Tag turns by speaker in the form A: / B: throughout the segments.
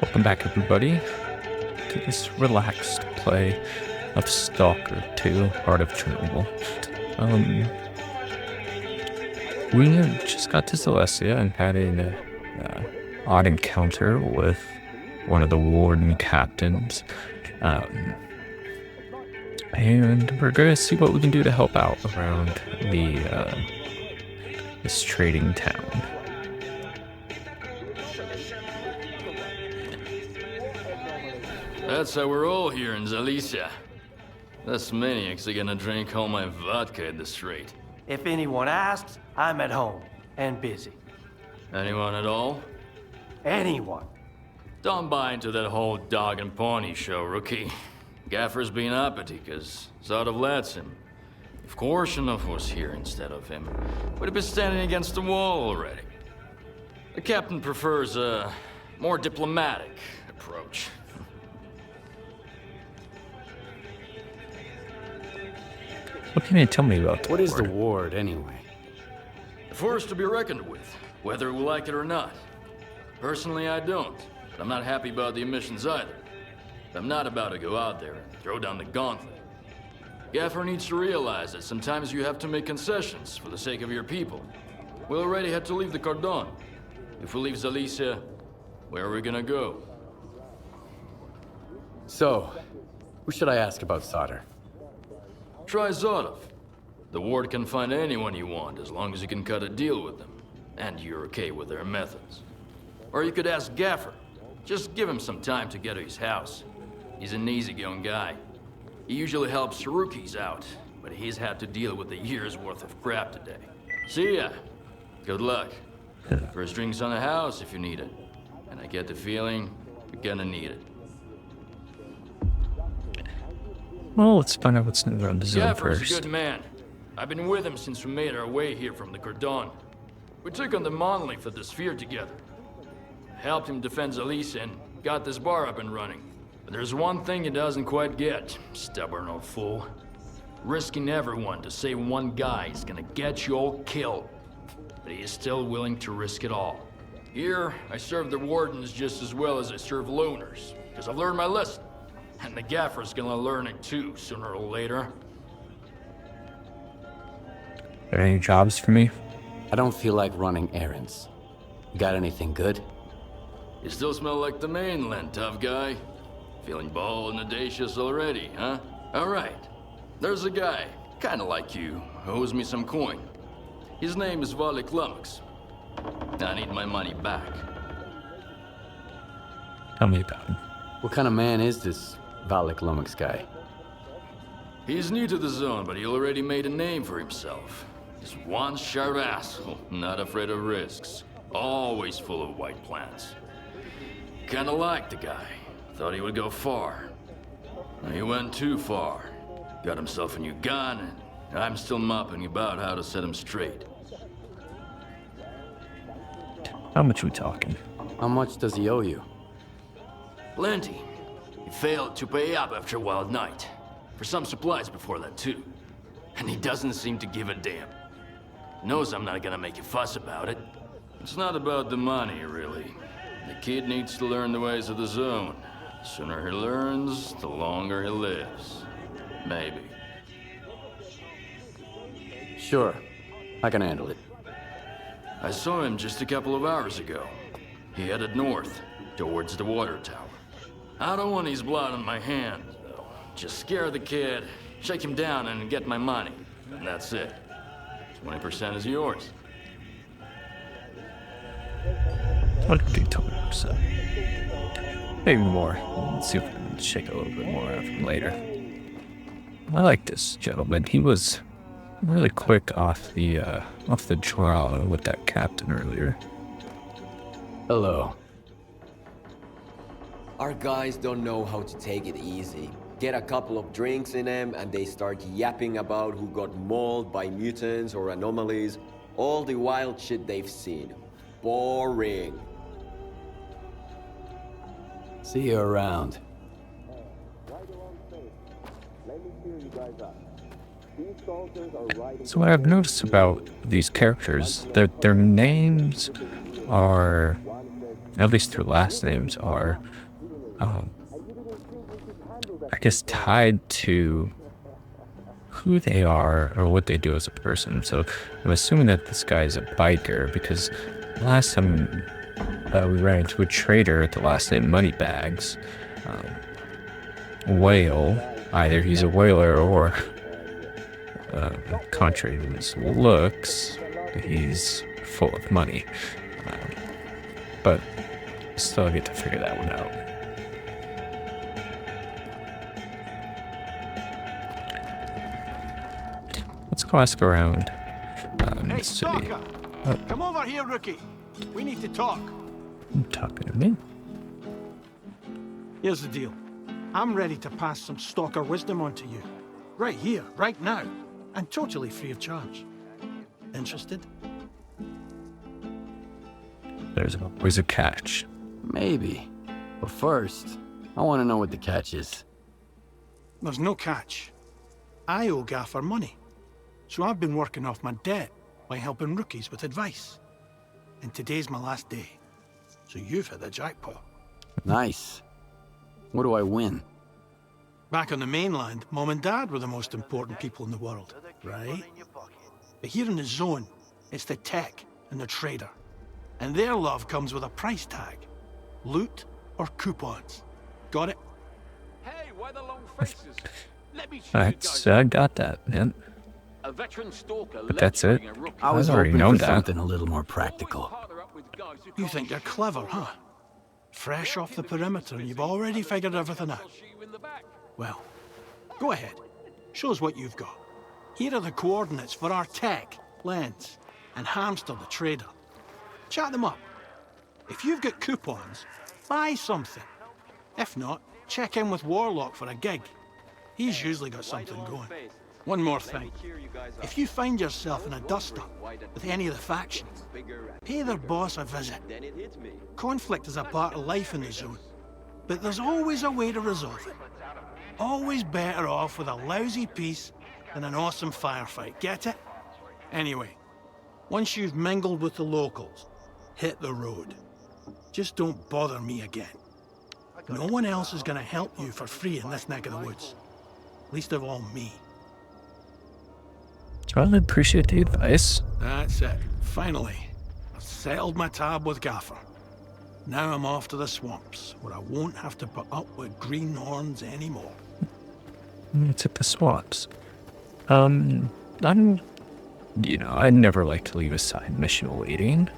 A: Welcome back, everybody, to this relaxed play of Stalker 2, Heart of Chernobyl. We just got to Celestia and had an odd encounter with one of the warden captains. And we're going to see what we can do to help out around this trading town.
B: That's how we're all here in Zalicia. This maniac's gonna drink all my vodka at the street.
C: If anyone asks, I'm at home and busy.
B: Anyone at all?
C: Anyone.
B: Don't buy into that whole dog and pony show, rookie. Gaffer's been uppity, cause Zadov lets him. If Korshunov was here instead of him, would have been standing against the wall already. The captain prefers a more diplomatic approach.
A: What can you tell me about the
D: What is the
A: ward?
D: ward, anyway?
B: A force to be reckoned with, whether we like it or not. Personally, I don't, but I'm not happy about the emissions either. I'm not about to go out there and throw down the gauntlet. Gaffer needs to realize that sometimes you have to make concessions for the sake of your people. We already had to leave the Cordon. If we leave Zalicia, where are we gonna go?
D: So, who should I ask about solder?
B: Try Zadov. The ward can find anyone you want as long as you can cut a deal with them. And you're okay with their methods. Or you could ask Gaffer. Just give him some time to get to his house. He's an easygoing guy. He usually helps rookies out, but he's had to deal with a year's worth of crap today. See ya. Good luck. First drinks on the house if you need it. And I get the feeling you're gonna need it.
A: Well, let's find out what's new around the zone
B: Gaffer's
A: first.
B: a good man. I've been with him since we made our way here from the Cordon. We took on the monolith of the sphere together. Helped him defend Zalicia and got this bar up and running. But there's one thing he doesn't quite get, stubborn old fool. Risking everyone to save one guy is gonna get you all killed. But he is still willing to risk it all. Here, I serve the wardens just as well as I serve loners, because I've learned my lesson. And the Gaffer's gonna learn it too, sooner or later.
A: Got any jobs for me?
D: I don't feel like running errands. You got anything good?
B: You still smell like the mainland, tough guy. Feeling bold and audacious already, huh? Alright. There's a guy, kinda like you, who owes me some coin. His name is S.T.A.L.K.E.R. I need my money back.
A: Tell me about him.
D: What kind of man is this S.T.A.L.K.E.R guy?
B: He's new to the zone, but he already made a name for himself. He's one sharp asshole, not afraid of risks. Always full of white plans. Kinda liked the guy. Thought he would go far. He went too far. Got himself a new gun, and I'm still mopping about how to set him straight.
A: How much we talking?
D: How much does he owe you?
B: Plenty. He failed to pay up after a wild night. For some supplies before that, too. And he doesn't seem to give a damn. Knows I'm not gonna make a fuss about it. It's not about the money, really. The kid needs to learn the ways of the zone. The sooner he learns, the longer he lives. Maybe.
D: Sure, I can handle it.
B: I saw him just a couple of hours ago. He headed north, towards the water tower. I don't want his blood on my hands, though. Just scare the kid, shake him down, and get my money. And that's it. 20% is yours.
A: 20%. Maybe more. Let's see if we can shake a little bit more out of him later. I like this gentleman. He was really quick off the draw with that captain earlier.
D: Hello.
E: Our guys don't know how to take it easy. Get a couple of drinks in them and they start yapping about who got mauled by mutants or anomalies. All the wild shit they've seen. Boring.
D: See you around.
A: So what I've noticed about these characters, their names are at least their last names are, I guess, tied to who they are or what they do as a person. So I'm assuming that this guy is a biker because last time we ran into a trader at the last name Moneybags. Whale, either he's a whaler or, contrary to his looks, he's full of money. But still get to figure that one out. Let's go ask around in
F: Hey,
A: the city.
F: S.T.A.L.K.E.R! Come over here, rookie. We need to talk.
A: I'm talking to me.
F: Here's the deal. I'm ready to pass some S.T.A.L.K.E.R wisdom on to you. Right here, right now. And totally free of charge. Interested?
A: There's always a catch.
D: Maybe. But first, I want to know what the catch is.
F: There's no catch. I owe Gaffer money. So I've been working off my debt by helping rookies with advice. And today's my last day. So you've hit the jackpot.
D: Nice. What do I win?
F: Back on the mainland, Mom and Dad were the most important people in the world, right? But here in the zone, it's the tech and the trader. And their love comes with a price tag. Loot or coupons. Got it?
G: Hey, why the long faces? Let me show you
A: That's,
G: guys.
A: I got that, man.
G: A veteran stalker
A: But that's it.
G: lecturing a rookie.
D: I was
A: I've already
D: hoping
A: known
D: for
A: that.
D: something a little more practical.
G: Partner up with guys who
F: You
G: can't
F: think you're
G: shoot.
F: clever, huh? Fresh off the perimeter and you've already figured everything out.
G: I'll shoot you in the back.
F: Well, go ahead. Show us what you've got. Here are the coordinates for our tech, Lens, and Hamster the trader. Chat them up. If you've got coupons, buy something. If not, check in with Warlock for a gig. He's usually got something going. One more thing. If you find yourself in a dust-up with any of the factions, pay their boss a visit. Conflict is a part of life in the zone, but there's always a way to resolve it. Always better off with a lousy peace than an awesome firefight, get it? Anyway, once you've mingled with the locals, hit the road. Just don't bother me again. No one else is gonna help you for free in this neck of the woods. Least of all me.
A: Well, I appreciate the advice.
F: That's it. Finally, I've settled my tab with Gaffer. Now I'm off to the swamps, where I won't have to put up with greenhorns anymore.
A: It's at the swamps. I'm, I never like to leave a side mission waiting.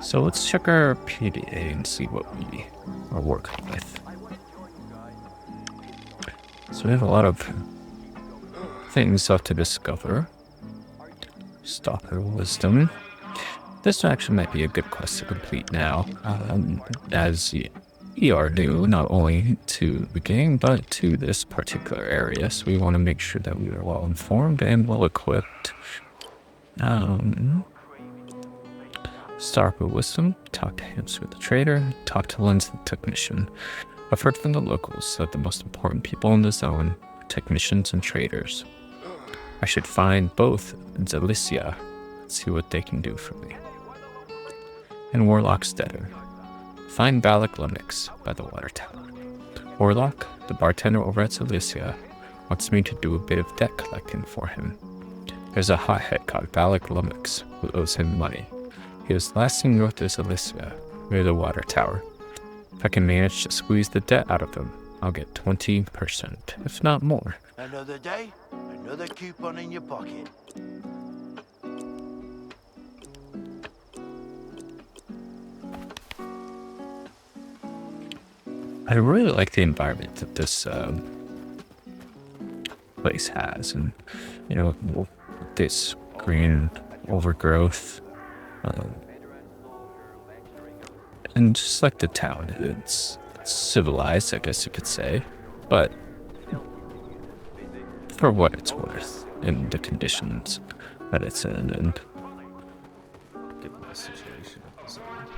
A: So let's check our PDA and see what we are working with. So we have a lot of things left to discover. Stalker Wisdom. This actually might be a good quest to complete now, as we are new not only to the game, but to this particular area. So we want to make sure that we are well informed and well equipped. Stalker Wisdom, talk to Hamster the trader, talk to Lens the technician. I've heard from the locals that the most important people in the zone are technicians and traders. I should find both in Zalicia and see what they can do for me. And Warlock's Deader. Find Balak Lumnix by the water tower. Warlock, the bartender over at Zalicia, wants me to do a bit of debt collecting for him. There's a hothead called Balak Lumnix who owes him money. He was last seen north of Zalicia, near the water tower. If I can manage to squeeze the debt out of him, I'll get 20%, if not more.
H: Another day, another coupon in your pocket.
A: I really like the environment that this place has, and this green overgrowth, and just like the town, it's civilized, I guess you could say, but for what it's worth, in the conditions that it's in, and
I: Given the situation at this point.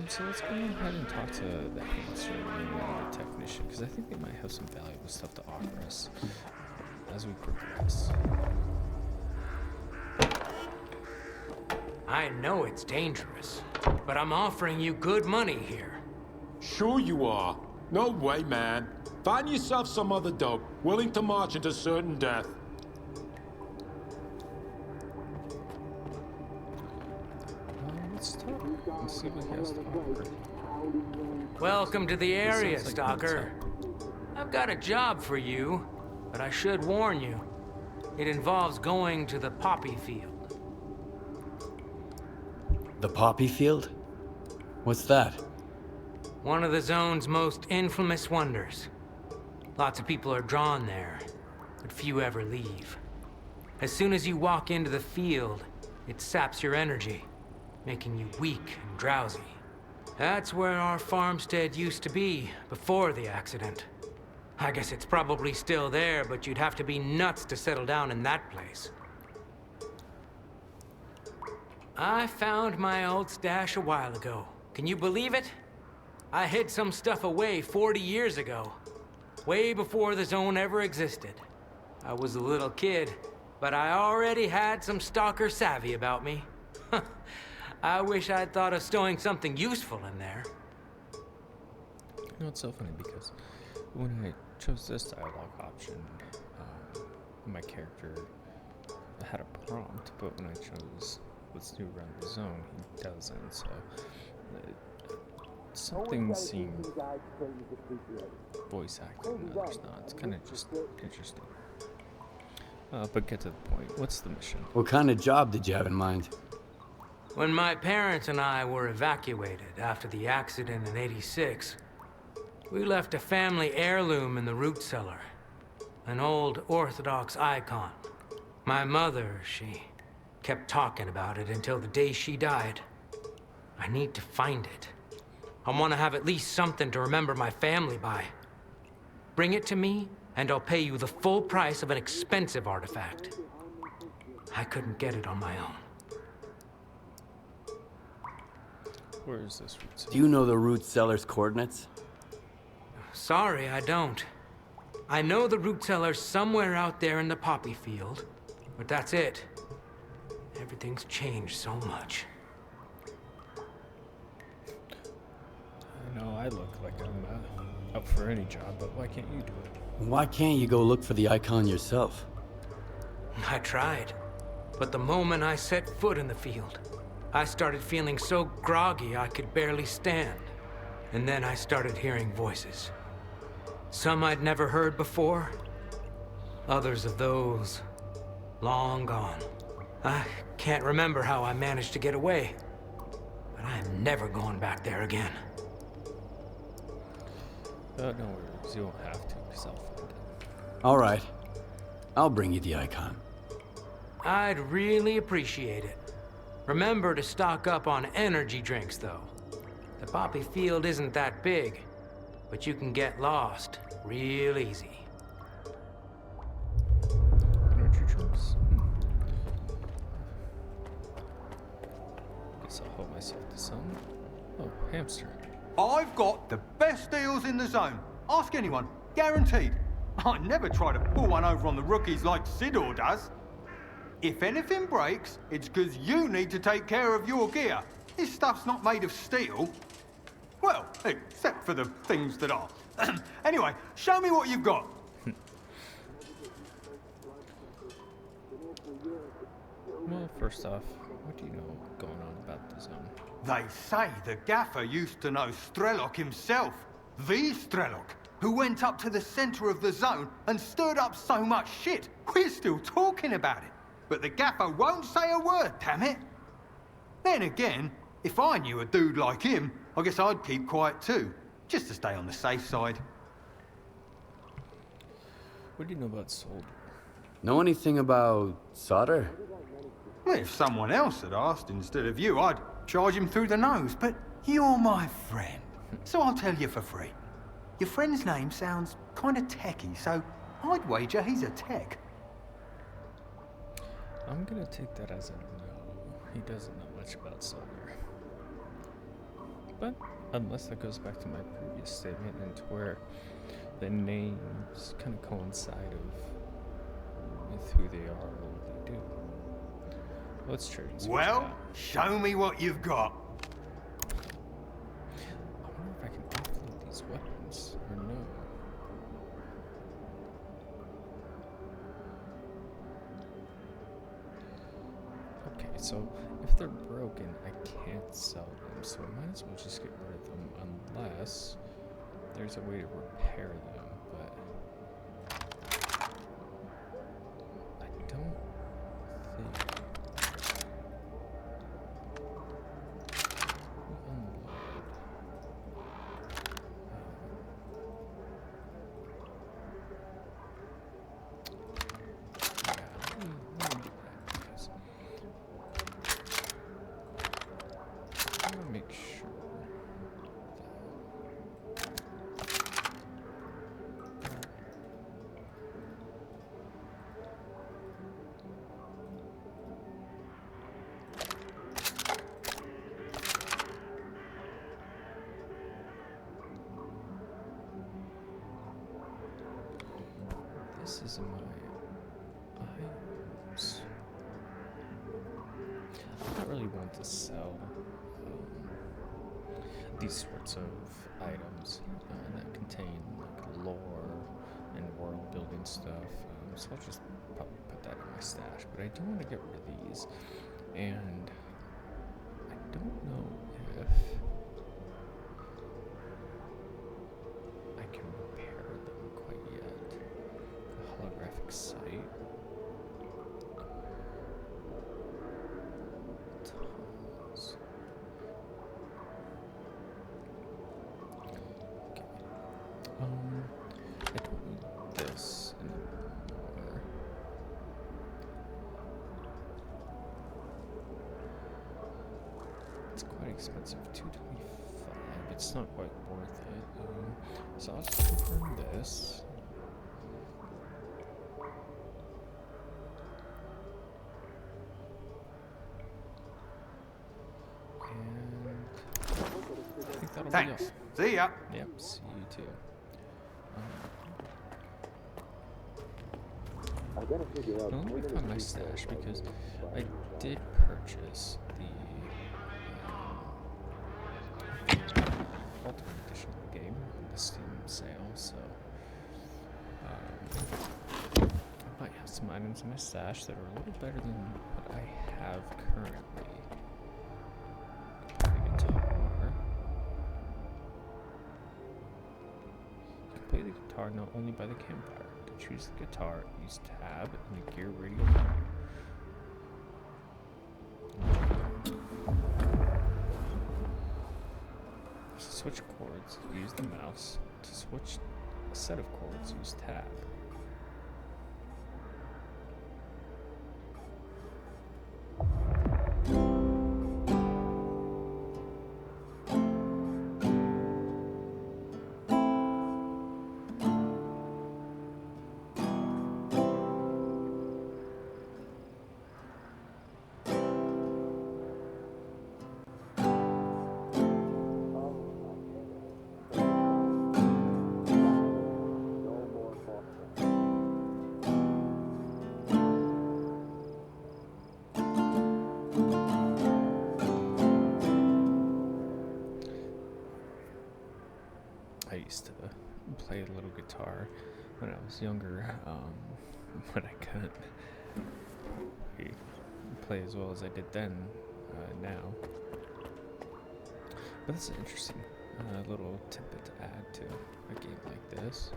I: So let's go ahead and talk to the hamster and the technician, because I think they might have some valuable stuff to offer us as we progress.
J: I know it's dangerous, but I'm offering you good money here.
K: Sure you are. No way, man. Find yourself some other dope, willing to march into certain death.
I: Let's talk. Let's see what he has to offer.
J: Welcome to the area,
I: sounds like
J: Stalker. I've got a job for you, but I should warn you. It involves going to the poppy field.
D: The poppy field? What's that?
J: One of the zone's most infamous wonders. Lots of people are drawn there, but few ever leave. As soon as you walk into the field, it saps your energy, making you weak and drowsy. That's where our farmstead used to be before the accident. I guess it's probably still there, but you'd have to be nuts to settle down in that place. I found my old stash a while ago. Can you believe it? I hid some stuff away 40 years ago, way before the zone ever existed. I was a little kid, but I already had some stalker savvy about me. I wish I'd thought of stowing something useful in there.
I: You know, it's so funny because when I chose this dialogue option, my character had a prompt, but when I chose what's new around the zone, he doesn't, so something seemed voice acting and others not. It's kind of just interesting. But get to the point. What's the mission?
D: What kind of job did you have in mind?
J: When my parents and I were evacuated after the accident in '86, we left a family heirloom in the root cellar. An old Orthodox icon. My mother, she kept talking about it until the day she died. I need to find it. I want to have at least something to remember my family by. Bring it to me, and I'll pay you the full price of an expensive artifact. I couldn't get it on my own.
I: Where is this root cellar?
D: Do you know the root cellar's coordinates?
J: Sorry, I don't. I know the root cellar's somewhere out there in the poppy field, but that's it. Everything's changed so much.
I: I know I look like I'm up for any job, but why can't you do it?
D: Why can't you go look for the icon yourself?
J: I tried, but the moment I set foot in the field, I started feeling so groggy I could barely stand. And then I started hearing voices. Some I'd never heard before. Others of those, long gone. I can't remember how I managed to get away. But I am never going back there again.
I: No worries, you won't have to, because I'll find it.
D: All right. I'll bring you the icon.
J: I'd really appreciate it. Remember to stock up on energy drinks, though. The poppy field isn't that big, but you can get lost real easy.
I: Energy drinks. Guess I'll hold myself to some. Oh, hamster.
L: I've got the best deals in the zone. Ask anyone. Guaranteed. I never try to pull one over on the rookies like Sidor does. If anything breaks, it's because you need to take care of your gear. This stuff's not made of steel. Well, except for the things that are. Anyway, show me what you've got.
I: Well, first off, what do you know going on about the zone?
L: They say the gaffer used to know S.T.A.L.K.E.R himself. The S.T.A.L.K.E.R, who went up to the center of the zone and stirred up so much shit, we're still talking about it. But the gaffer won't say a word, damn it. Then again, if I knew a dude like him, I guess I'd keep quiet too, just to stay on the safe side.
I: What do you know about solder?
D: Know anything about solder?
L: Well, if someone else had asked instead of you, I'd charge him through the nose, but you're my friend, so I'll tell you for free. Your friend's name sounds kind of techy, so I'd wager he's a tech.
I: I'm gonna take that as a no. He doesn't know much about solder. But unless that goes back to my previous statement and to where the names kind of coincide with who they are or what they do. Let's trade and see what you
L: Well,
I: got.
L: show me what you've got.
I: I wonder if I can offload these weapons or no. Okay, so if they're broken, I can't sell them, so I might as well just get rid of them unless there's a way to repair them, but I don't think. Make sure this is my items. I don't really want to sell these sorts of items that contain like lore and world building stuff. So I'll just probably put that in my stash. But I do want to get rid of these, and I don't know if I can repair them quite yet. The holographic sight. Tons. I don't need this anymore. It's quite expensive, $225. It's not quite worth it. So I'll just confirm this. And I think that'll be all.
L: Thanks. See ya.
I: Yep, see you too. Now let me find my stash because I did purchase the Ultimate Edition of the game on the Steam sale, so I might have some items in my stash that are a little better than what I have currently. The guitar. You can play the guitar not only by the campfire. To choose the guitar, use tab and the gear radio menu. To switch chords, use the mouse. To switch a set of chords, use tab. I used to play a little guitar when I was younger, but I couldn't play as well as I did then, now. But that's an interesting little tidbit to add to a game like this.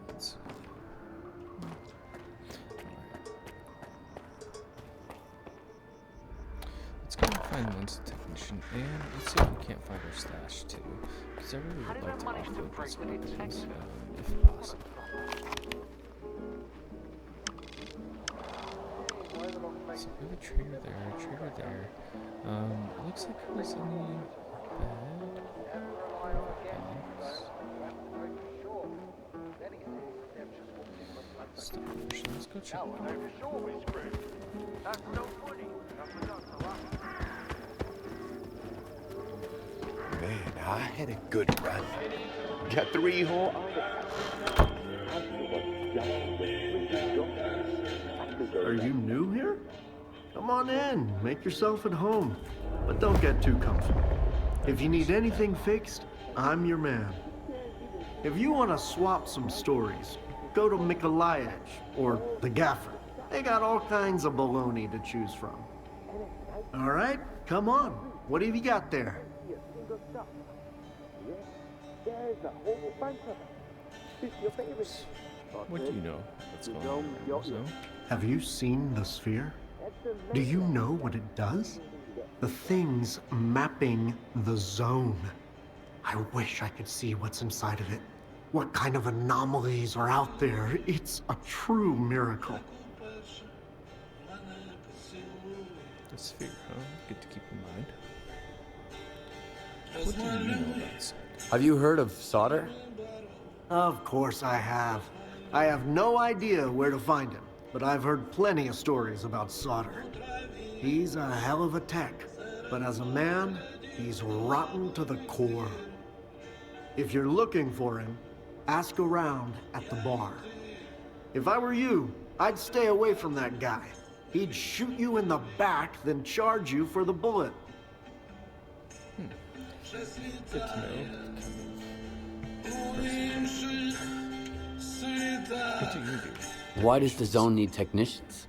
I: Let's see. Let's go and find Lens Technician, and let's see if we can't find our stash too, because I really would like to offload these weapons, if possible. So we have a trader there, it looks like it was in the bed, box. Starfish, let's go check it out.
M: Man, I had a good run. Got 3 whole Are you new here? Come on in, make yourself at home. But don't get too comfy. If you need anything fixed, I'm your man. If you want to swap some stories, go to Mikolayich or the Gaffer. They got all kinds of baloney to choose from. All right, come on. What have you got there?
I: What do you know? What's going on in the zone?
M: Have you seen the sphere? Do you know what it does? The thing's mapping the zone. I wish I could see what's inside of it. What kind of anomalies are out there? It's a true miracle.
I: The sphere, huh? Good to keep in mind. What do you know about this?
D: Have you heard of S.T.A.L.K.E.R?
M: Of course I have. I have no idea where to find him, but I've heard plenty of stories about S.T.A.L.K.E.R. He's a hell of a tech, but as a man, he's rotten to the core. If you're looking for him, ask around at the bar. If I were you, I'd stay away from that guy. He'd shoot you in the back, then charge you for the bullet.
I: Good to know. What do you do?
D: Why does the zone need technicians?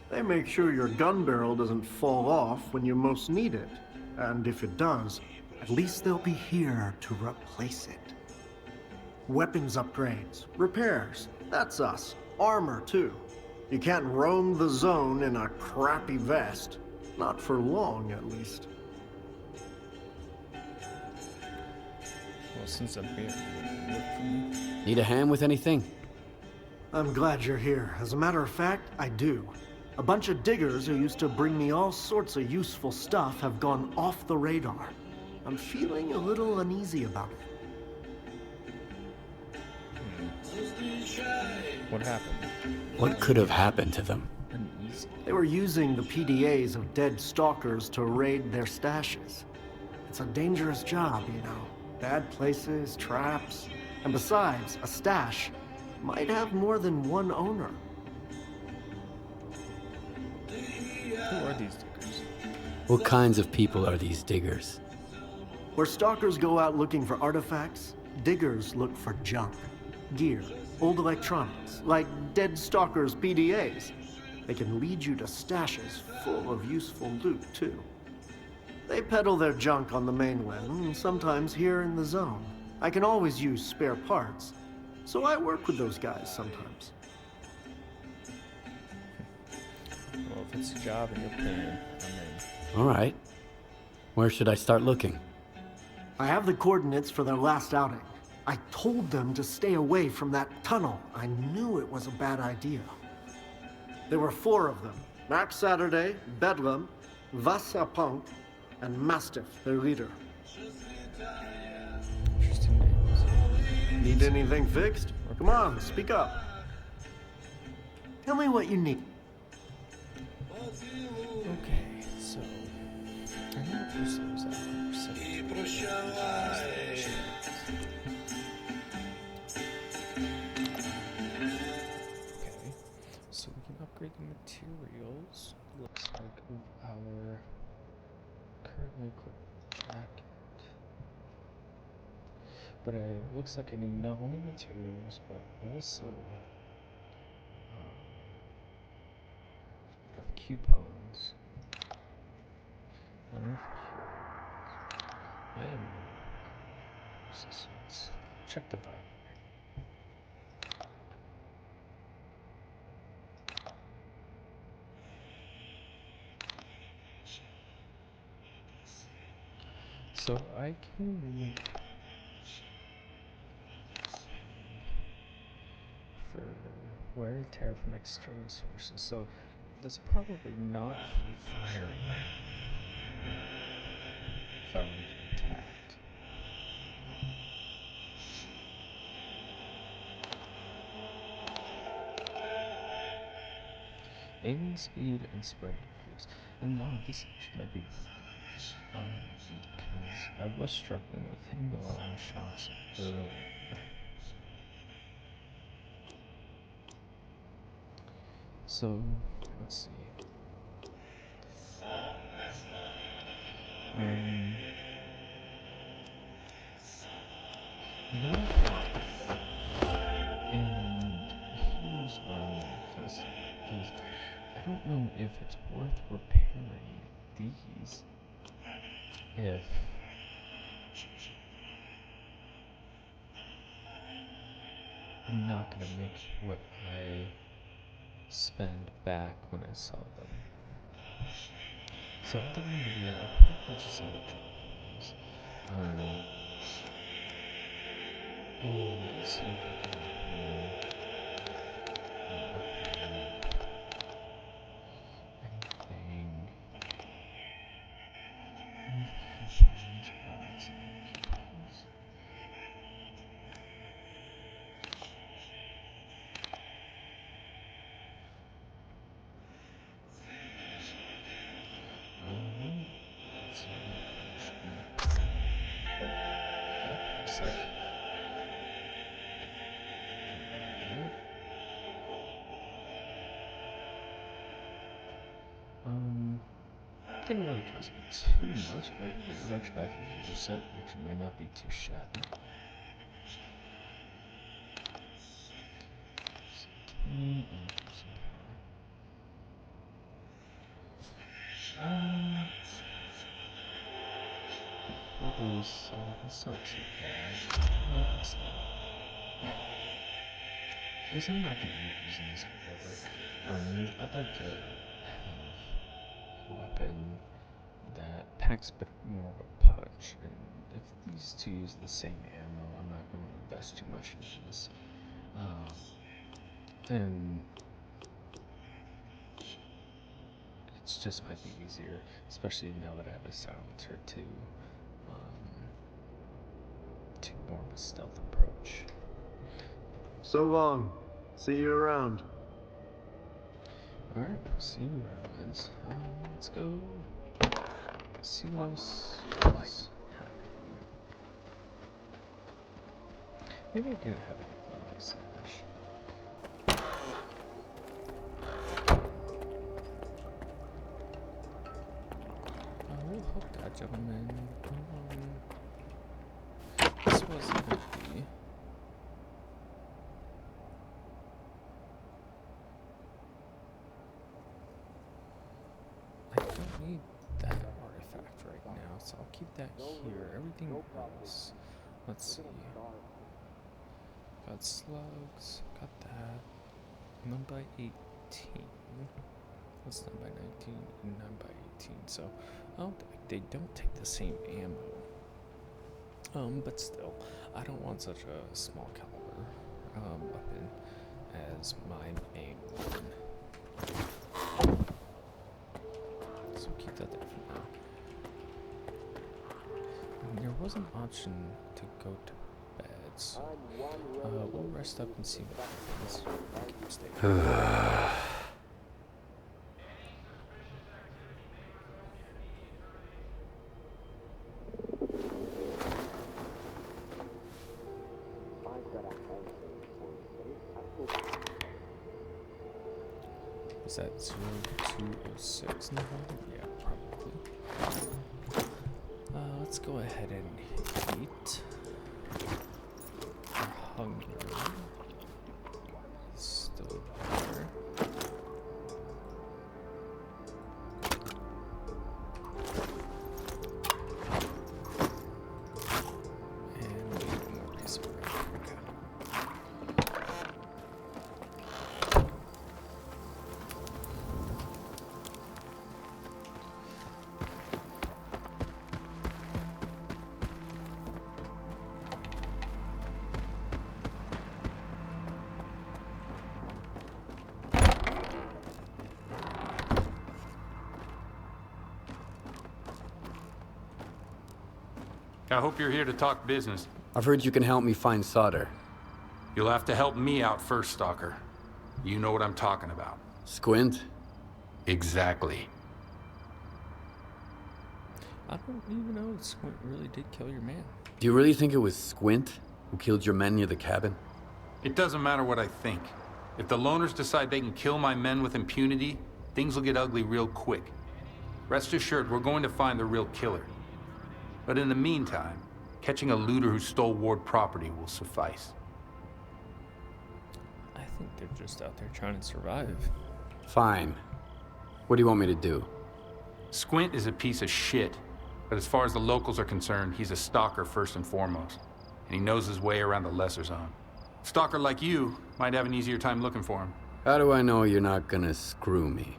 M: They make sure your gun barrel doesn't fall off when you most need it. And if it does, at least they'll be here to replace it. Weapons upgrades, repairs, that's us. Armor, too. You can't roam the zone in a crappy vest. Not for long, at least.
I: Well, since I'm here, work for me.
D: Need a hand with anything?
M: I'm glad you're here. As a matter of fact, I do. A bunch of diggers who used to bring me all sorts of useful stuff have gone off the radar. I'm feeling a little uneasy about it.
I: What happened?
D: What could have happened to them?
I: Uneasy.
M: They were using the PDAs of dead stalkers to raid their stashes. It's a dangerous job, you know. Bad places, traps, and besides, a stash might have more than one owner.
I: Who are these diggers?
D: What kinds of people are these diggers?
M: Where stalkers go out looking for artifacts, diggers look for junk, gear, old electronics, like dead stalkers' PDAs. They can lead you to stashes full of useful loot, too. They peddle their junk on the mainland, and sometimes here in the zone. I can always use spare parts, so I work with those guys sometimes.
I: Well, if it's a job and you're paying, I'm in.
D: All right. Where should I start looking?
M: I have the coordinates for their last outing. I told them to stay away from that tunnel. I knew it was a bad idea. There were 4 of them. Max Saturday, Bedlam, Vasapunk, and Mastiff, their leader.
I: Interesting names.
M: Need anything fixed? Come on, speak up. Tell me what you need.
I: Okay, so I know what this is. Okay, so we can upgrade the materials. Looks like of our currently equipped jacket. But it looks like I need not only materials, but also coupons. I am resistance. Check the button. So I can for wear and tear from external sources. So that's probably not firing if I were to be attacked. Aiming speed and spread diffuse. And wow, this actually might be because I was struggling with hitting the long shots earlier. So, let's see. And here's what I'm manifesting, because I don't know if it's worth repairing these if I'm not going to make what I spend back when I sell them. So I don't know, yeah, I'll probably just end up dropping these. Let's see if I can anything. Didn't really trust me too much, but it works back 50%, which may not be too shabby. It's not too bad. No, it's not. Because I'm not going to be using this forever. I'd like to have a weapon that packs a bit more of a punch, and if these two use the same ammo, I'm not going to invest too much into this. And it's just might be easier, especially now that I have a silencer to more of a stealth approach.
M: So long. See you around.
I: Alright, see you around, Liz. Let's go see what else is happening. Maybe I didn't have anything in my stash. We'll hope that, gentlemen. This was empty. I don't need that artifact right now, so I'll keep that here. Everything else, let's see. Got slugs, got that. 9 by 18. That's 9 by 19 and 9 by 18. So they don't take the same ammo. But still, I don't want such a small caliber weapon as my main one. So keep that there for now. And there was an option to go to bed, so we'll rest up and see what happens. Is that 0206 in the bottom? Yeah, probably. Let's go ahead and eat. Our hunger is still there. And we need one more piece of bread. Okay.
K: I hope you're here to talk business.
D: I've heard you can help me find S.T.A.L.K.E.R.
K: You'll have to help me out first, Stalker. You know what I'm talking about.
D: Squint?
K: Exactly.
I: I don't even know if Squint really did kill your man.
D: Do you really think it was Squint who killed your men near the cabin?
K: It doesn't matter what I think. If the loners decide they can kill my men with impunity, things will get ugly real quick. Rest assured, we're going to find the real killer. But in the meantime, catching a looter who stole Ward property will suffice.
I: I think they're just out there trying to survive.
D: Fine. What do you want me to do?
K: Squint is a piece of shit, but as far as the locals are concerned, he's a stalker first and foremost, and he knows his way around the lesser zone. A stalker like you might have an easier time looking for him.
D: How do I know you're not gonna screw me?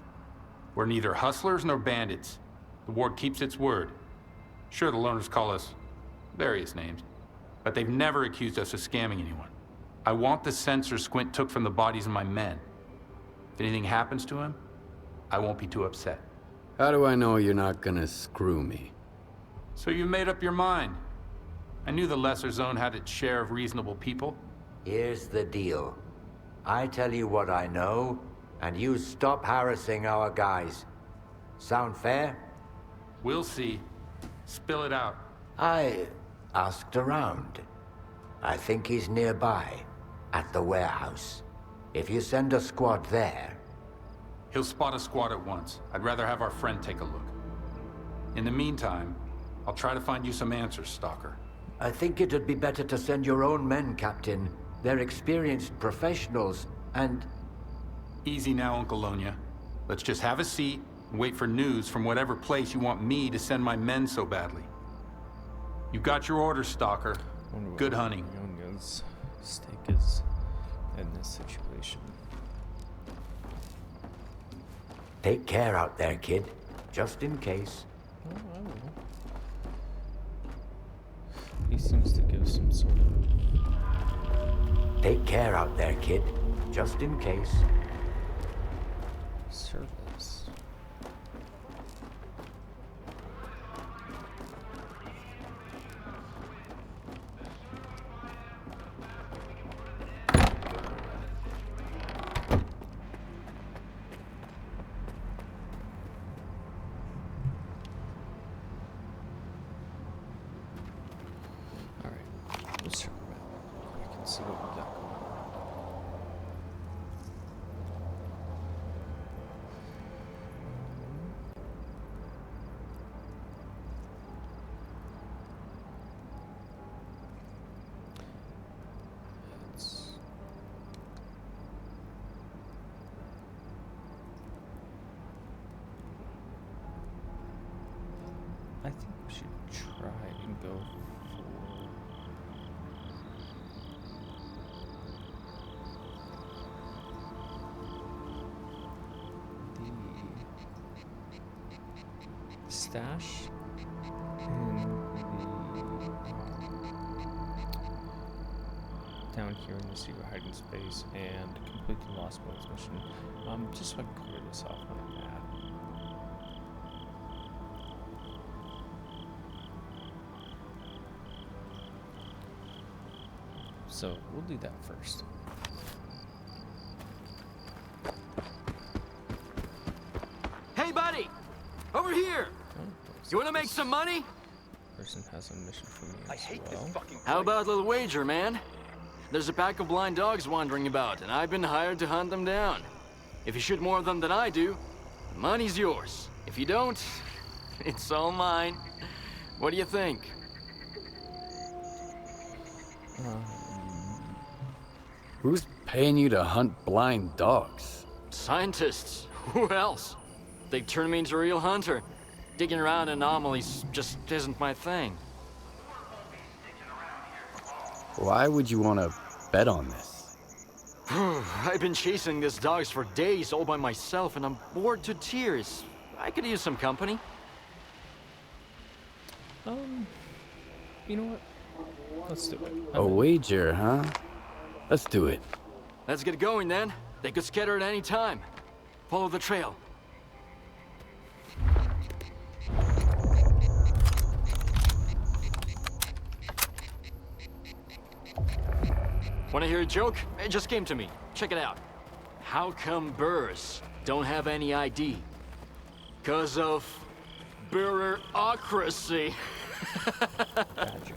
K: We're neither hustlers nor bandits. The Ward keeps its word. Sure, the loners call us various names, but they've never accused us of scamming anyone. I want the sensor Squint took from the bodies of my men. If anything happens to him, I won't be too upset.
D: How do I know you're not gonna screw me?
K: So you made up your mind. I knew the lesser zone had its share of reasonable people.
N: Here's the deal. I tell you what I know, and you stop harassing our guys. Sound fair?
K: We'll see. Spill it out.
N: I asked around. I think he's nearby, at the warehouse. If you send a squad there...
K: He'll spot a squad at once. I'd rather have our friend take a look. In the meantime, I'll try to find you some answers, Stalker.
N: I think it'd be better to send your own men, Captain. They're experienced professionals, and...
K: Easy now, Uncle Lonya. Let's just have a seat and wait for news from whatever place you want me to send my men so badly. You got your orders, Stalker. Good hunting.
I: Lonya's stake is in this situation.
N: Take care out there, kid. Just in case.
I: Oh, I will. He seems to give some sort of...
N: Take care out there, kid. Just in case.
I: service. Let's check the map. I can see what we got going on. I think we should try and go for the stash and down here in the secret hiding space and complete the Lost Bones mission. Just so I can clear this off my map. So we'll do that first.
B: Hey, buddy! Over here!
I: Oh,
B: You want to make some money?
I: Person has a mission for me as well.
B: How about a little wager, man? There's a pack of blind dogs wandering about, and I've been hired to hunt them down. If you shoot more of them than I do, the money's yours. If you don't, it's all mine. What do you think?
D: Who's paying you to hunt blind dogs?
B: Scientists. Who else? They turned me into a real hunter. Digging around anomalies just isn't my thing.
D: Why would you want to bet on this?
B: I've been chasing these dogs for days all by myself, and I'm bored to tears. I could use some company.
I: You know what? Let's do it.
D: A wager, huh? Let's do it.
B: Let's get going then. They could scatter at any time. Follow the trail. Want to hear a joke? It just came to me. Check it out. How come Burrs don't have any ID? 'Cause of bureaucracy.
I: Bad joke.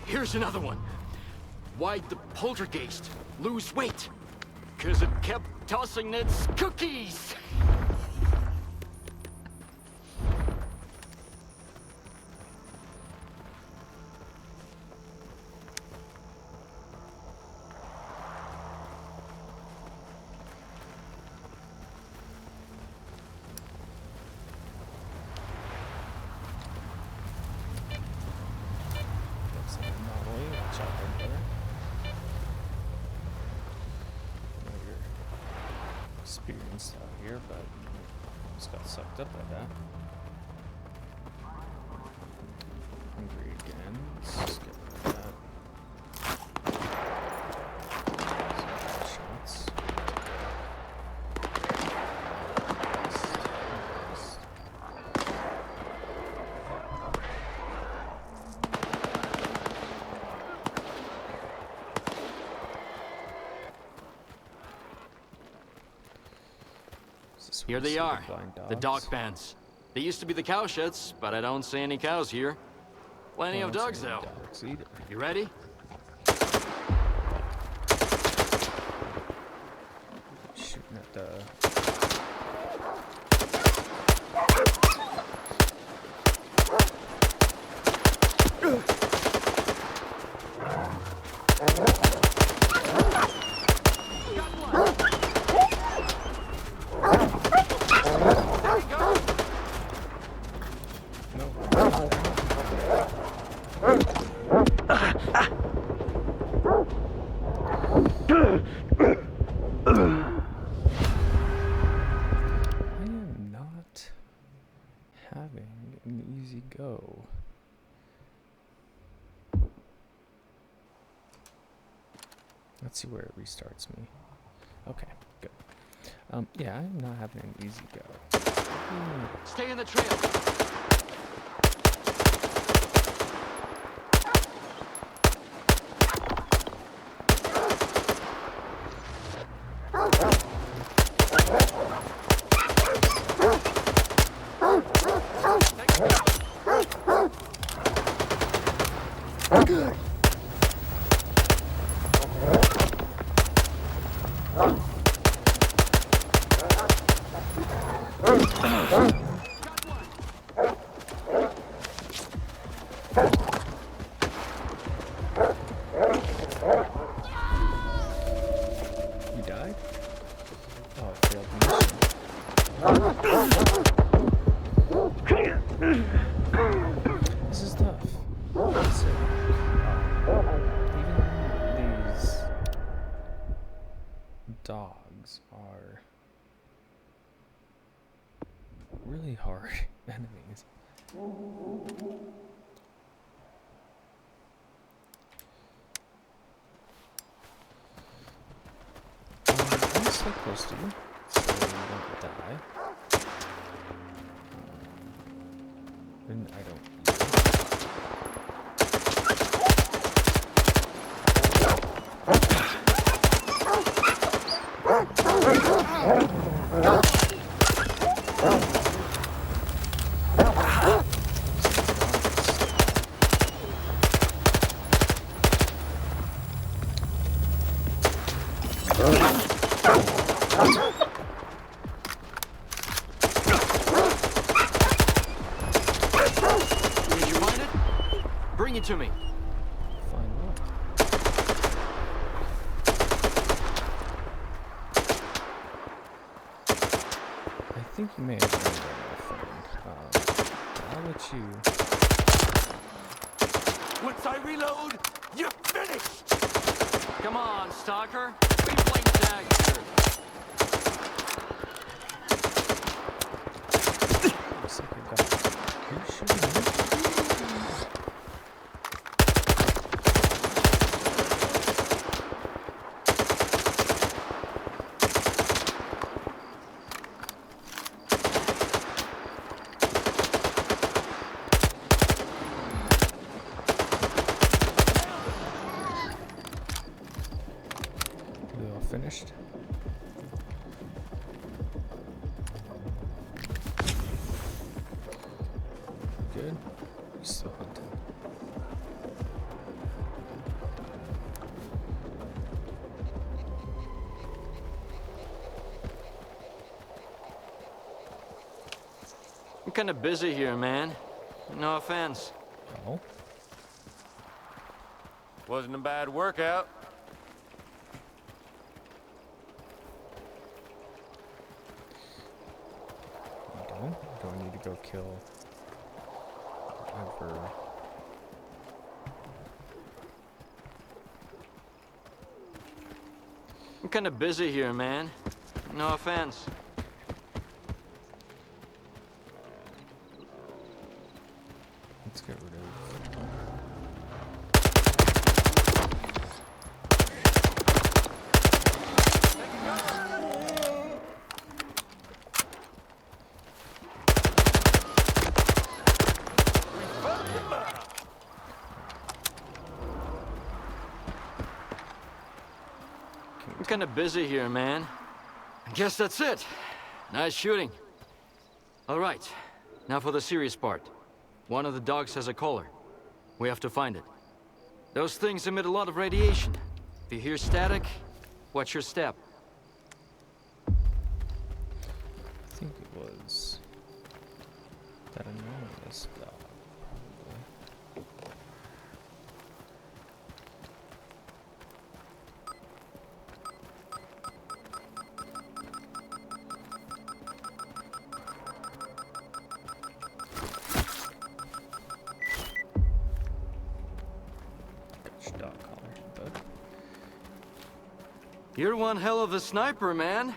B: Here's another one. Why'd the poltergeist lose weight? 'Cause it kept tossing its cookies.
I: That's an anomaly. Watch out right there. I know you're experienced out here, but just got sucked up by that. Hungry again. Let's just get rid of that. Some shots.
B: Here they are, the dog bands. They used to be the cow sheds, but I don't see any cows here. Plenty of dogs, though. You ready?
I: Shooting at the... Go. Let's see where it restarts me. Okay, good. Yeah, I'm not having an easy go.
B: Stay in the trail.
I: You died? Oh, I failed mission. This is tough. So, even these dogs are really hard enemies. I'm gonna stay close to you, so you don't die. And I don't.
B: Did you find it? Bring it to me.
I: Find what? I think you may have done that, my friend. I'll let you.
B: Once I reload, you're finished! Come on, stalker. We play tag here.
I: Looks like you got. Are you shooting me? We all finished?
B: I'm kinda busy here, man. No offense.
I: No.
G: Wasn't a bad workout.
I: Do I need to go kill whatever?
B: I'm kinda busy here, man. No offense.
I: Let's get rid of.
B: I'm kinda busy here, man. I guess that's it. Nice shooting. All right, now for the serious part. One of the dogs has a collar. We have to find it. Those things emit a lot of radiation. If you hear static, watch your step.
I: I think it was that anonymous dog, probably. Got your dog collar, bud.
B: You're one hell of a sniper, man.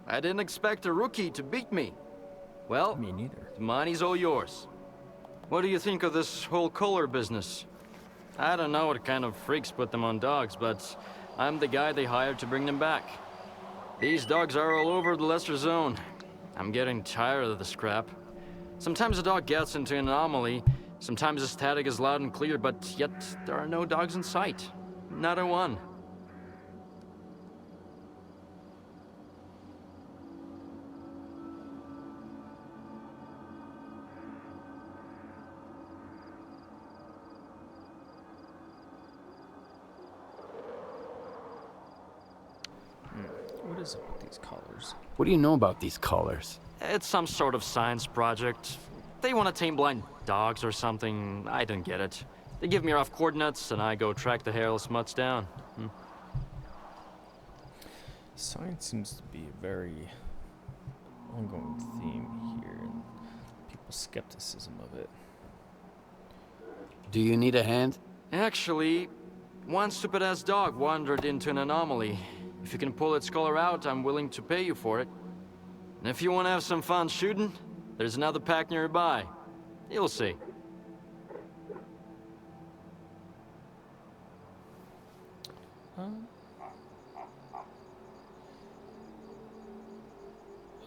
B: I didn't expect a rookie to beat me. Well,
I: Me neither.
B: the money's all yours. What do you think of this whole collar business? I don't know what kind of freaks put them on dogs, but I'm the guy they hired to bring them back. These dogs are all over the lesser zone. I'm getting tired of this crap. Sometimes a dog gets into an anomaly, sometimes the static is loud and clear, but yet there are no dogs in sight. Not a one.
I: What is it with these collars?
D: What do you know about these collars?
B: It's some sort of science project. They want to tame blind dogs or something. I don't get it. They give me rough coordinates, and I go track the hairless mutts down.
I: Science seems to be a very ongoing theme here, and people's skepticism of it.
D: Do you need a hand?
B: Actually, one stupid-ass dog wandered into an anomaly. If you can pull its collar out, I'm willing to pay you for it. And if you want to have some fun shooting, there's another pack nearby. You'll see.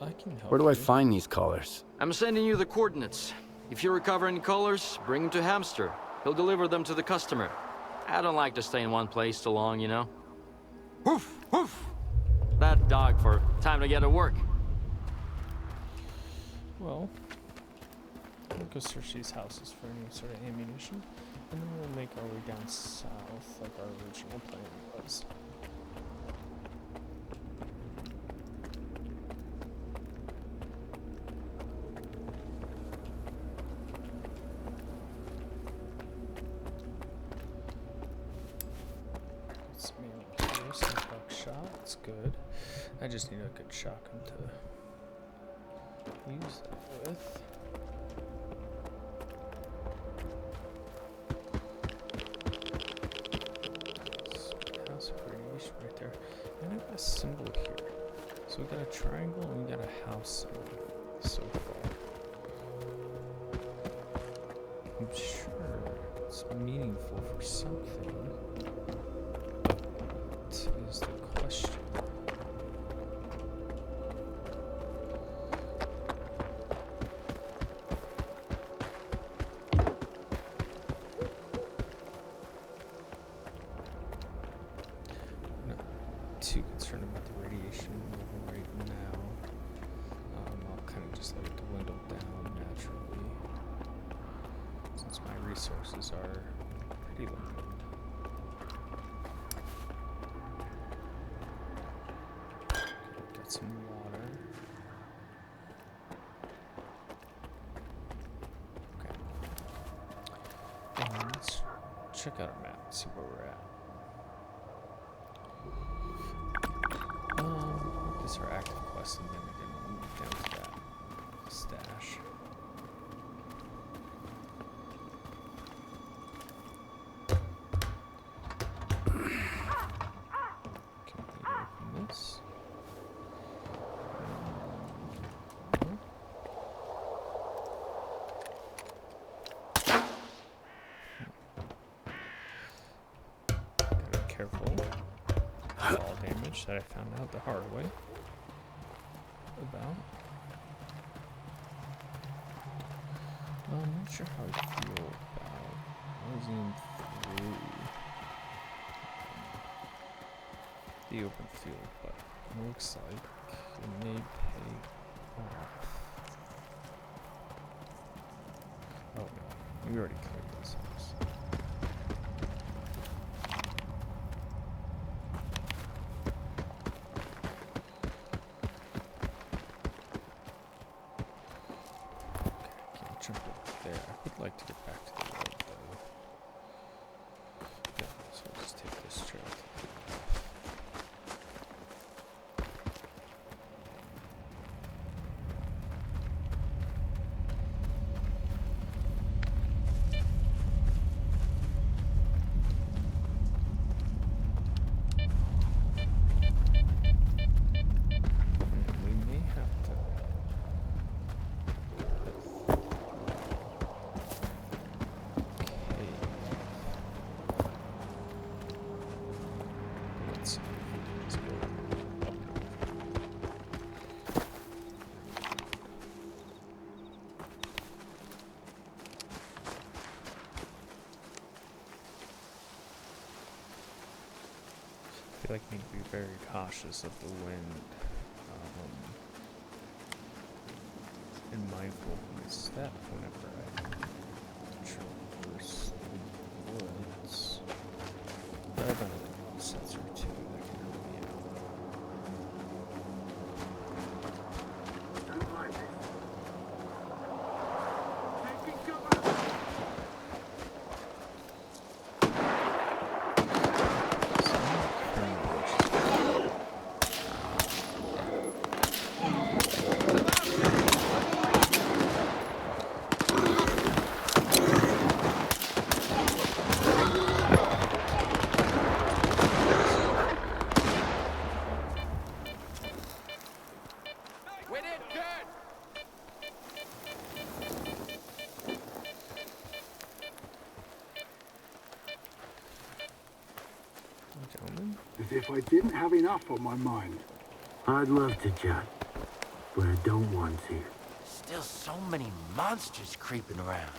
I: I can help.
D: Where do I
I: you.
D: find these collars?
B: I'm sending you the coordinates. If you recover any collars, bring them to Hamster. He'll deliver them to the customer. I don't like to stay in one place too long, you know? Woof, woof! That dog for time to get to work.
I: Well, we'll go search these houses for any sort of ammunition, and then we'll make our way down south like our original plan was. Let's make here some buckshot. That's good. I just need a good shotgun to use that with. House of radiation right there. And I got a symbol here. So we got a triangle and we got a house symbol so far. I'm sure it's meaningful for something. What is the question? Too concerned about the radiation level right now. I'll kind of just let it dwindle down naturally, since my resources are pretty limited. Okay, got some water. check out our map and see where we're at. These are active quests, and then we're gonna move down to that stash. Can we open this? Gotta be careful with fall damage that I found out the hard way about. I'm not sure how I feel about nosing through the open field, but it looks like it may pay off. Oh no, we already cleared this house. Jump over there. I would like to get back to the road though. Yeah, so I'll just take this trail to the we may have to. Let's see if we can just go up and over. I feel like I need to be very cautious of the wind and mindful of my step whenever I traverse the woods. But I've done a sensor too that can help me out.
O: As if I didn't have enough on my mind. I'd love to chat, but I don't want to.
H: Still so many monsters creeping around.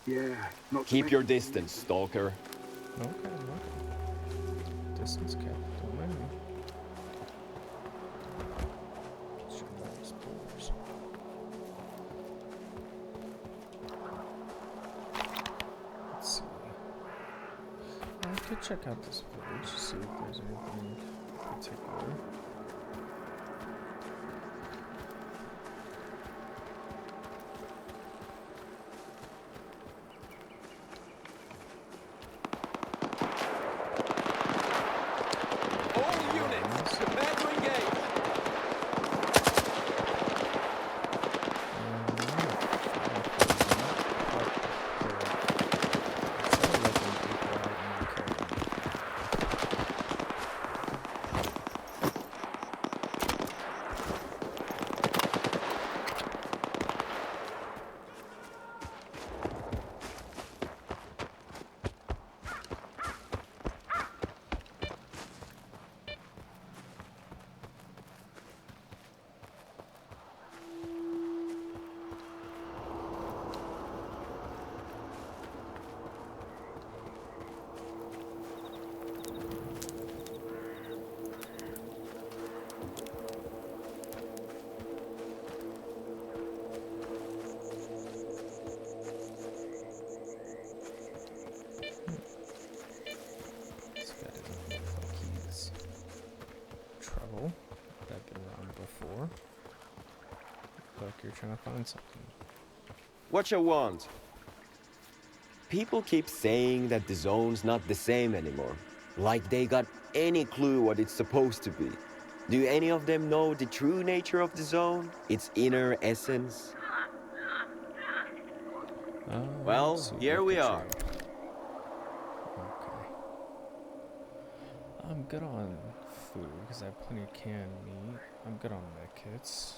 O: Yeah, not to
E: Keep your distance, Stalker.
I: Okay. Distance kept. Don't mind me. Shoot those spores. Let's see. I could check out this village, see if there's anything particular.
G: All units, prepare to engage.
A: Like you're trying to find something.
E: What you want? People keep saying that the zone's not the same anymore. Like they got any clue what it's supposed to be. Do any of them know the true nature of the zone? Its inner essence? Well,
I: So
E: here we are.
I: Okay. I'm good on food because I have plenty of canned meat. I'm good on medkits.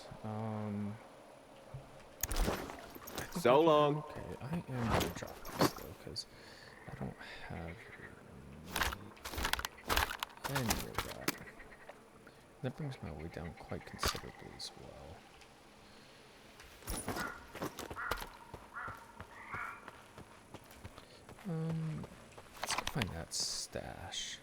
E: So long.
I: Okay, I am gonna drop these though because I don't have any of that. That brings my weight down quite considerably as well. Let's go find that stash.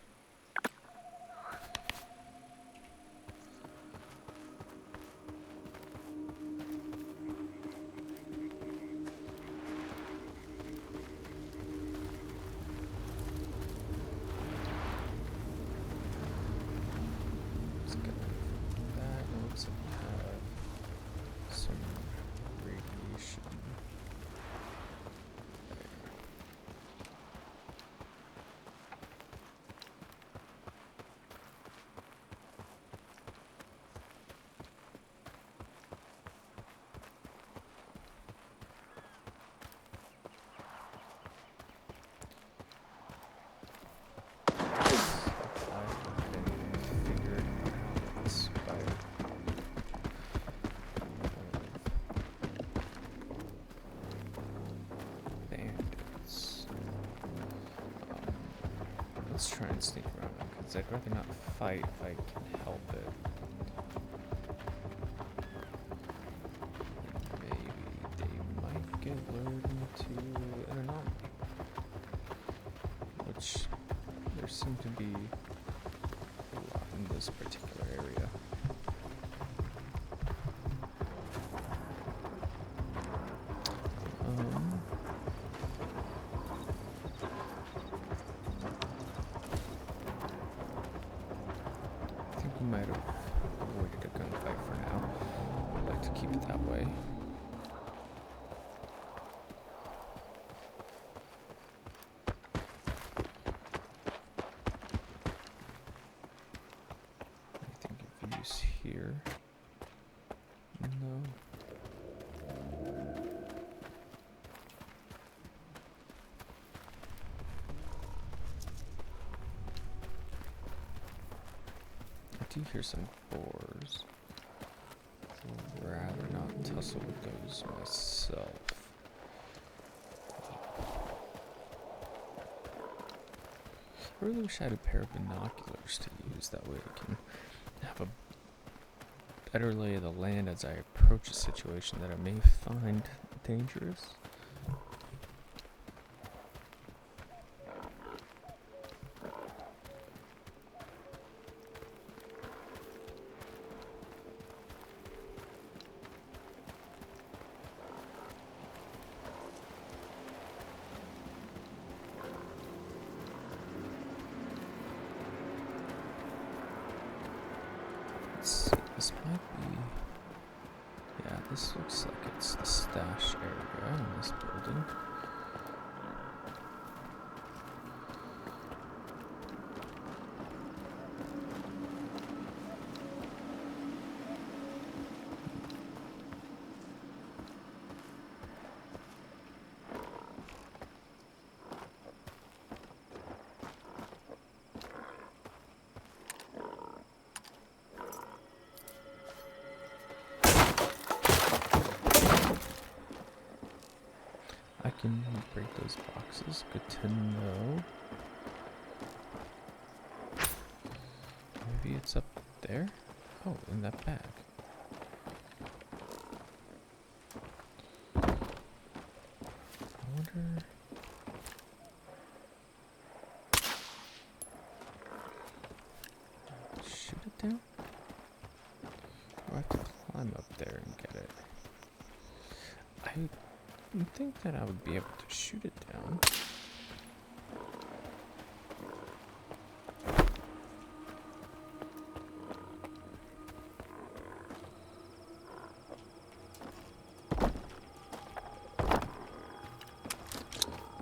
I: Let's get that. It looks like we have some radiation. Let's try and sneak around them, because I'd rather not fight if I can help it. Maybe they might get lured into an anomaly. Which there seem to be a lot in this particular area. We might have avoided a gunfight for now. I'd like to keep it that way. Anything of use here? No. I do hear some boars. I'd rather not tussle with those myself. I really wish I had a pair of binoculars to use. That way I can have a better lay of the land as I approach a situation that I may find dangerous. This might be... Yeah, this looks like it's the stash area in this building. I can break those boxes. Good to know. Maybe it's up there? Oh, in that bag. I wonder... Shoot it down? Or I have to climb up there and get it. I think that I would be able to shoot it down.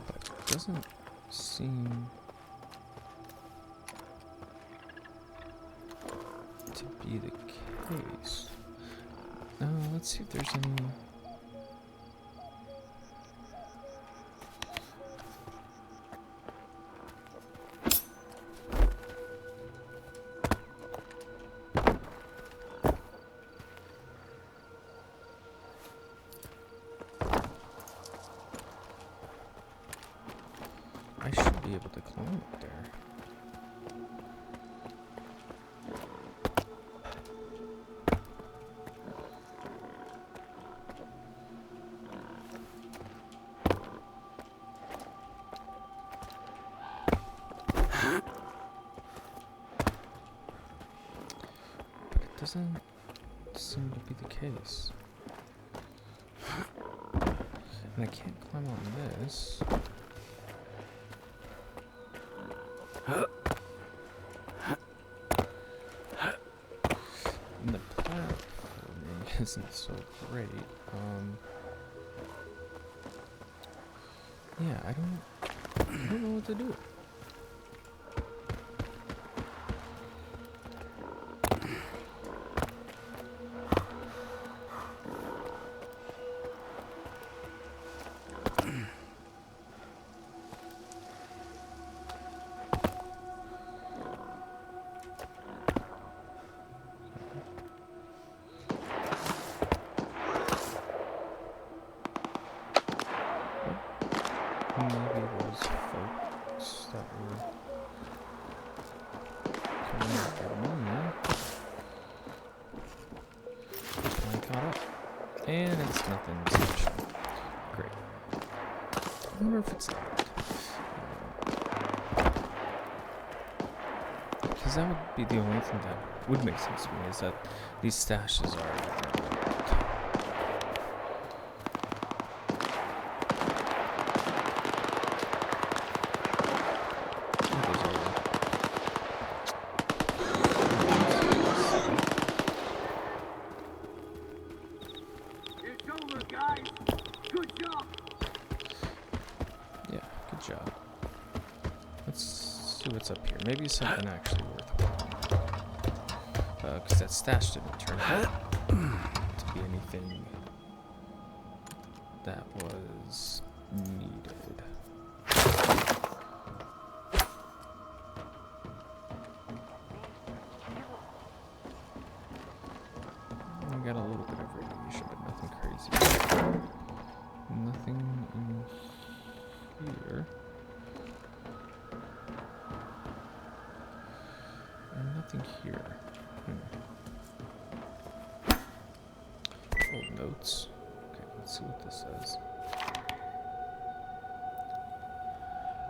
I: But doesn't seem to be the case. Let's see if there's any. I should be able to climb up there. But it doesn't seem to be the case. And I can't climb on this. And the platforming isn't so great. Yeah, I don't know what to do. Maybe those folks that were coming after me finally caught up. And it's nothing special. Great. I wonder if it's locked. Because that would be the only thing that would make sense to me, is that these stashes are job. Let's see what's up here. Maybe something actually worthwhile. Because that stash didn't turn out to be anything that was needed. I got a little bit of radiation, but nothing crazy. Nothing in here. And nothing here. Old notes. Okay, let's see what this says.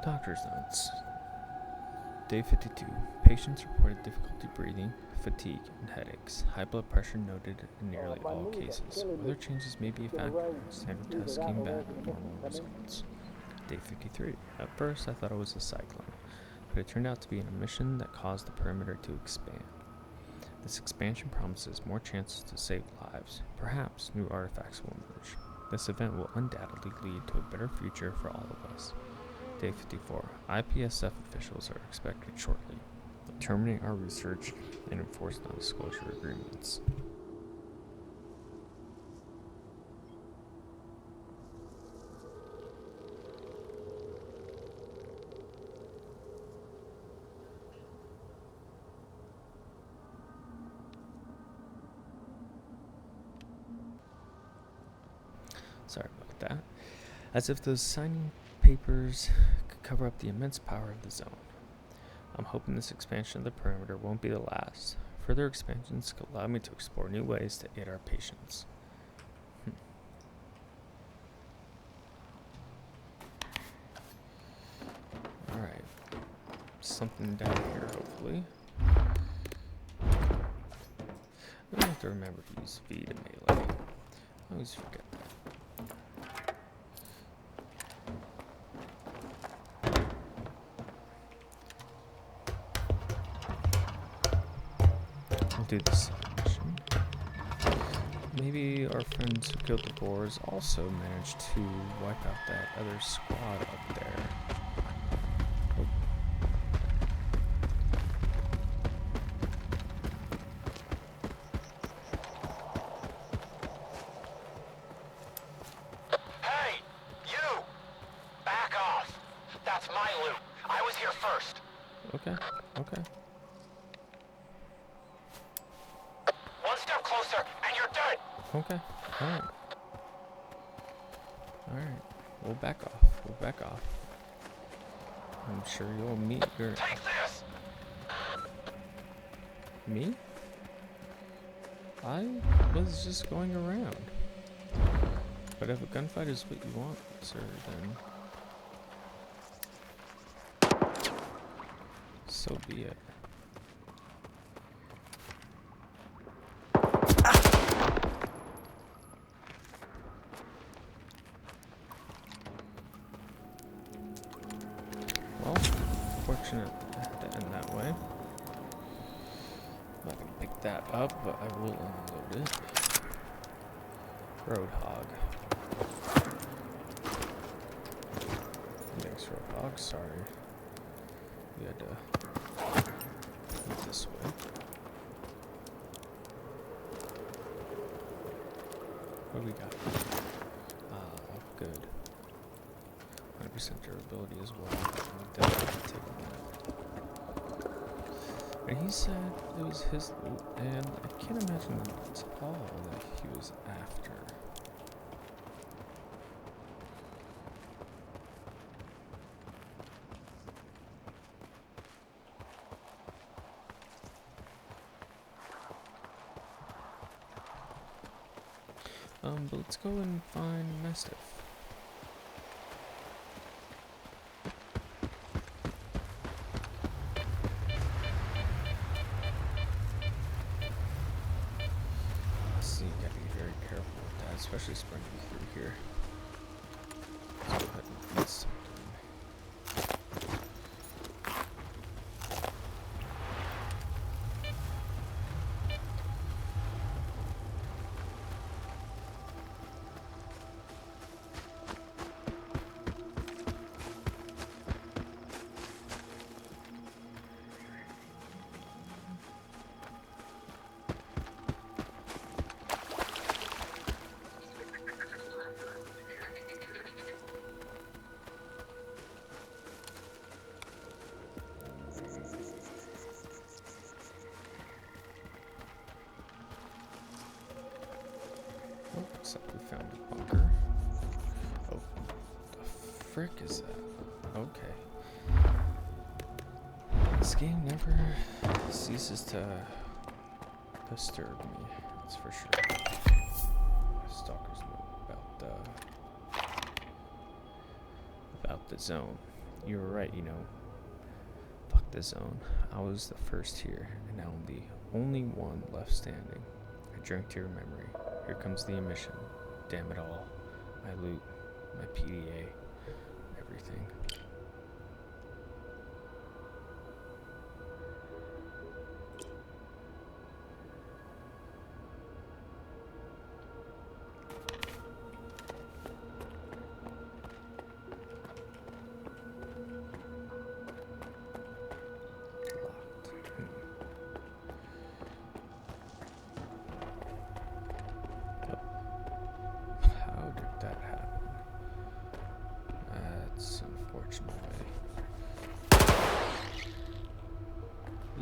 I: Doctor's notes. Day 52. Patients reported difficulty breathing, fatigue, and headaches. High blood pressure noted in nearly all cases. Weather changes may be a factor. Standard tests came back with normal results. Day 53. At first, I thought it was a cyclone, but it turned out to be an emission that caused the perimeter to expand. This expansion promises more chances to save lives. Perhaps new artifacts will emerge. This event will undoubtedly lead to a better future for all of us. Day 54. IPSF officials are expected shortly. Terminate our research and enforce non-disclosure agreements. Sorry about that. As if those signing papers could cover up the immense power of the zone. I'm hoping this expansion of the perimeter won't be the last. Further expansions could allow me to explore new ways to aid our patients. Alright. Something down here, hopefully. I have to remember to use V to melee. I always forget that. I'll do this mission. maybe our friends who killed the boars also managed to wipe out that other squad up there. Oh.
H: Hey, you! Back off. That's my loot. I was here first.
I: Okay, okay.
H: One step closer, and you're dead.
I: Okay, alright. Alright, we'll back off. We'll back off. I'm sure you'll meet your...
H: Take this!
I: Me? I was just going around. But if a gunfight is what you want, sir, then... so be it. Well, fortunate it had to end that way. I'm not gonna pick that up, but I will unload it. Roadhog. Thanks, Roadhog. Sorry. We had to go this way. What do we got? Good. 100% durability as well. I'm definitely taking that. And he said it was his loot, and I can't imagine that's all that he was after. But let's go and find Mastiff. So you gotta be very careful with that, especially sprinting through here. Let's go ahead and eat something. Looks like we found a bunker. Oh, the frick is that? Okay. This game never ceases to disturb me, that's for sure. Stalkers know about the zone. You were right, you know. Fuck the zone. I was the first here, and now I'm the only one left standing. I drank to your memory. Here comes the emission. Damn it all. My loot, my PDA, everything.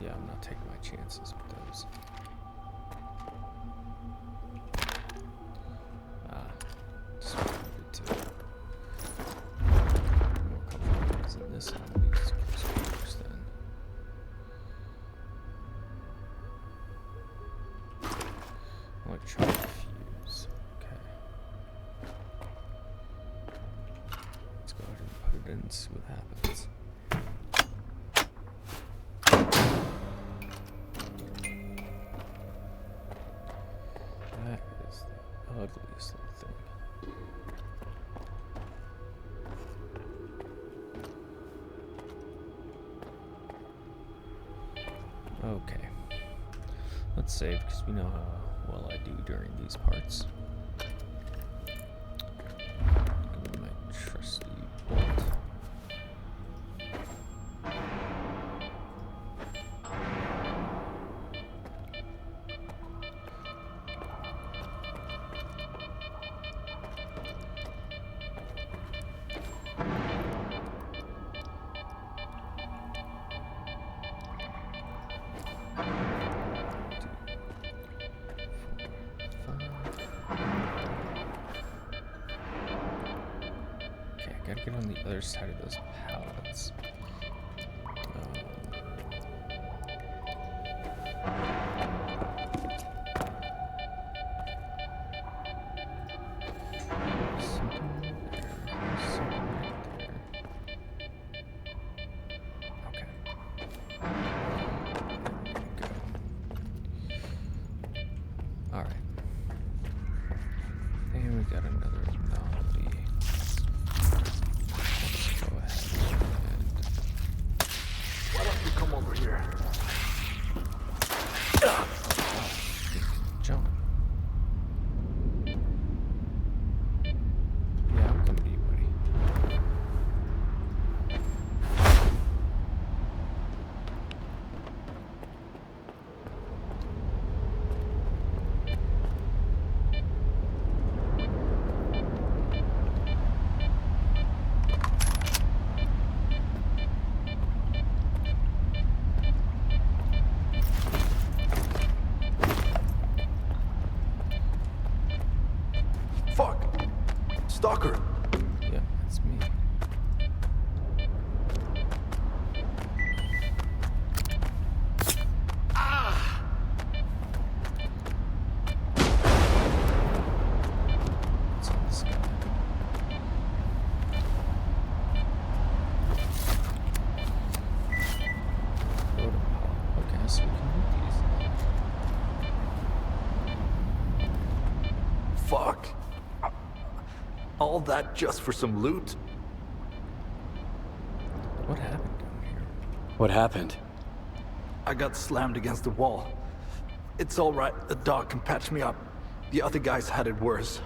I: Yeah, I'm not taking my chances with those. Just wanted to more comfortable in this on these close then. Electronic fuse. Okay. Let's go ahead and put it in and see what happens. That is the ugliest little thing. Okay. Let's save because we know how well I do during these parts. Give me my trusty bolt. Gotta get on the other side of those pallets. Alright. And we got another anomaly.
O: Why don't you come over here?
I: Jump. Yeah, I'm coming to you, buddy.
O: Fuck! Stalker!
I: Yeah, that's me. What's on this guy? Protocol. Okay, so we can read these.
O: Fuck. All that just for some loot?
I: What happened down here?
D: What happened?
O: I got slammed against the wall. It's all right. The dog can patch me up. The other guys had it worse.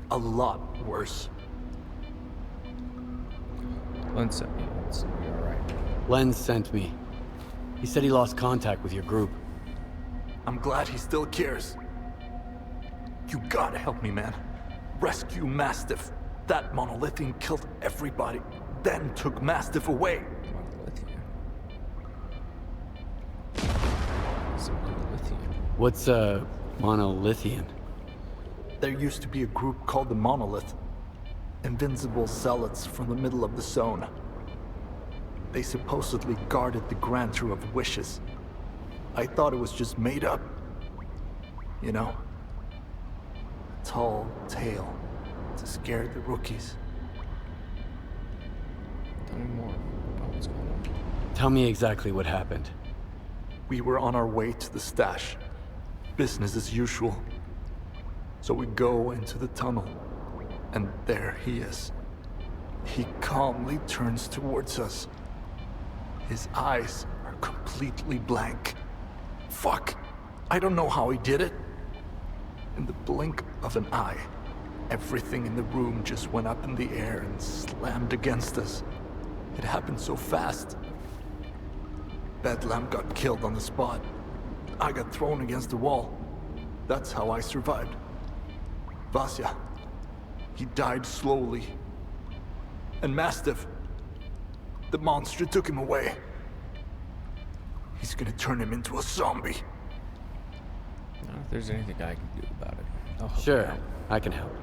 O: A lot worse.
I: Len sent me. It's gonna be alright.
D: Len sent me. He said he lost contact with your group.
O: I'm glad he still cares. You gotta help me, man. Rescue Mastiff. That monolithian killed everybody, then took Mastiff away.
I: Monolithian? It's a monolithian.
D: What's a monolithian?
O: There used to be a group called the Monolith. Invincible zealots from the middle of the zone. They supposedly guarded the grantor of wishes. I thought it was just made up. You know? Tall tale to scare the rookies.
I: Tell me more about what's going on.
D: Tell me exactly what happened.
O: We were on our way to the stash. Business as usual. So we go into the tunnel, and there he is. He calmly turns towards us. His eyes are completely blank. Fuck! I don't know how he did it. In the blink of an eye, everything in the room just went up in the air and slammed against us. It happened so fast. Bedlam got killed on the spot. I got thrown against the wall. That's how I survived. Vasya, he died slowly. And Mastiff, the monster took him away. He's gonna turn him into a zombie.
I: Now, if there's anything I can do about it, I'll help you
D: Sure,
I: out.
D: I can help.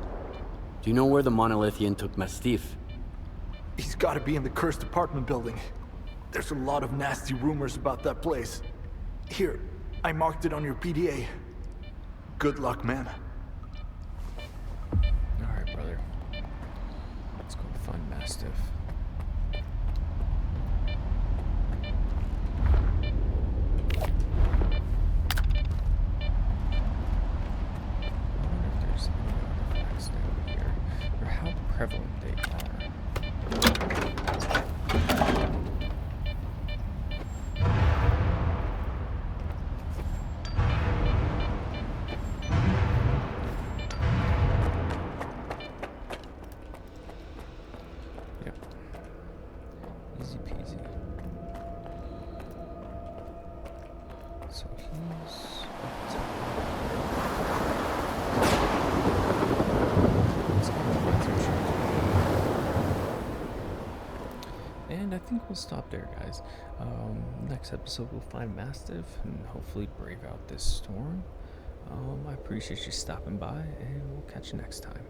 D: Do you know where the monolithian took Mastiff?
O: He's gotta be in the cursed apartment building. There's a lot of nasty rumors about that place. Here, I marked it on your PDA. Good luck, man.
I: Alright, brother. Let's go find Mastiff. I wonder if there's any artifacts down here, or how prevalent they are. So he's up top. Let's go find some sharks. And I think we'll stop there, guys. Next episode, we'll find Mastiff and hopefully brave out this storm. I appreciate you stopping by, and we'll catch you next time.